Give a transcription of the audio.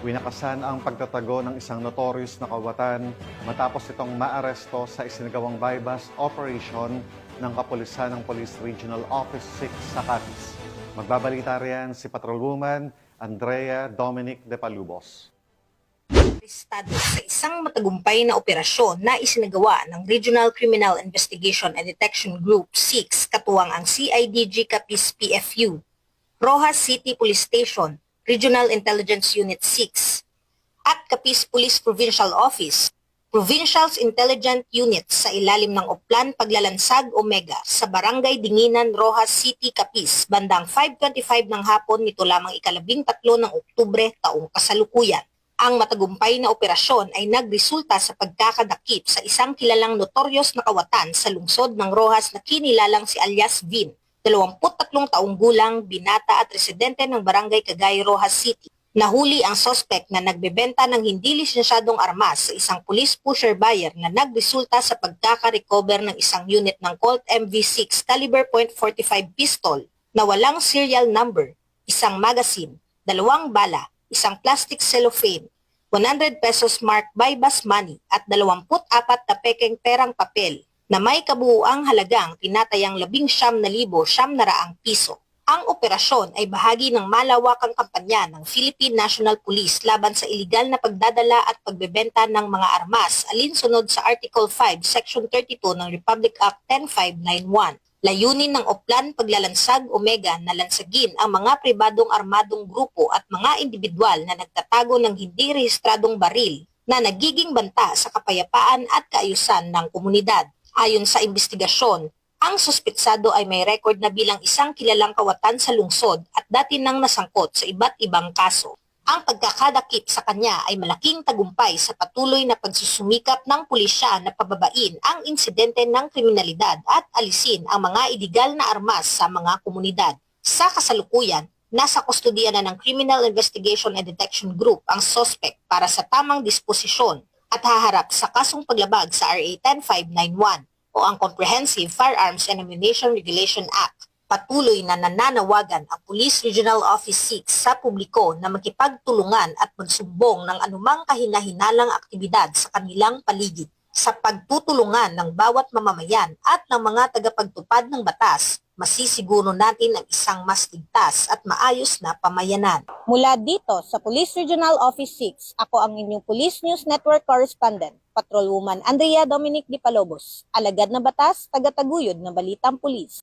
Winakasan ang pagtatago ng isang notorious na kawatan matapos itong maaresto sa isinagawang bypass operation ng kapulisan ng Police Regional Office 6 sa Capiz. Magbabalita riyan si Patrolwoman Andrea Dominic de Palubos. Arestado sa isang matagumpay na operasyon na isinagawa ng Regional Criminal Investigation and Detection Group 6 katuwang ang CIDG Capiz PFU, Roxas City Police Station, Regional Intelligence Unit 6, at Capiz Police Provincial Office, Provincial's Intelligence Unit sa ilalim ng Oplan Paglalansag Omega sa Barangay Dinginan, Roxas City, Capiz, bandang 5:25 ng hapon nito lamang ika-13 ng Oktubre taong kasalukuyan. Ang matagumpay na operasyon ay nagresulta sa pagkakadakip sa isang kilalang notorious na kawatan sa lungsod ng Roxas na kinilalang si alias Vin, 23 taong gulang, binata at residente ng Barangay Cagay, Roxas City. Nahuli ang suspect na nagbebenta ng hindi lisensyadong armas sa isang police pusher buyer na nagresulta sa pagkaka-recover ng isang unit ng Colt MV6 caliber .45 pistol na walang serial number, isang magazine, 2 bala, isang plastic cellophane, 100 pesos marked bypass money at 24 na pekeng perang papel na may kabuuang halagang tinatayang 19,900 piso. Ang operasyon ay bahagi ng malawakang kampanya ng Philippine National Police laban sa iligal na pagdadala at pagbebenta ng mga armas alinsunod sa Article 5, Section 32 ng Republic Act 10591. Layunin ng Oplan Paglalansag Omega na lansagin ang mga pribadong armadong grupo at mga individual na nagtatago ng hindi rehistradong baril na nagiging banta sa kapayapaan at kaayusan ng komunidad. Ayon sa investigasyon, ang suspetsado ay may record na bilang isang kilalang kawatan sa lungsod at dati nang nasangkot sa iba't ibang kaso. Ang pagkakadakip sa kanya ay malaking tagumpay sa patuloy na pagsusumikap ng pulisya na pababain ang insidente ng kriminalidad at alisin ang mga iligal na armas sa mga komunidad. Sa kasalukuyan, nasa kustodiya na ng Criminal Investigation and Detection Group ang suspect para sa tamang disposisyon at haharap sa kasong paglabag sa RA 10591 o ang Comprehensive Firearms and Ammunition Regulation Act. Patuloy na nananawagan ang Police Regional Office 6 sa publiko na makipagtulungan at magsumbong ng anumang kahina-hinalang aktibidad sa kanilang paligid. Sa pagtutulungan ng bawat mamamayan at ng mga tagapagtupad ng batas, masisiguro natin ang isang mas ligtas at maayos na pamayanan. Mula dito sa Police Regional Office 6, ako ang inyong Police News Network Correspondent, Patrolwoman Andrea Dominic de Palubos, alagad na batas, tagataguyod ng Balitang Pulis.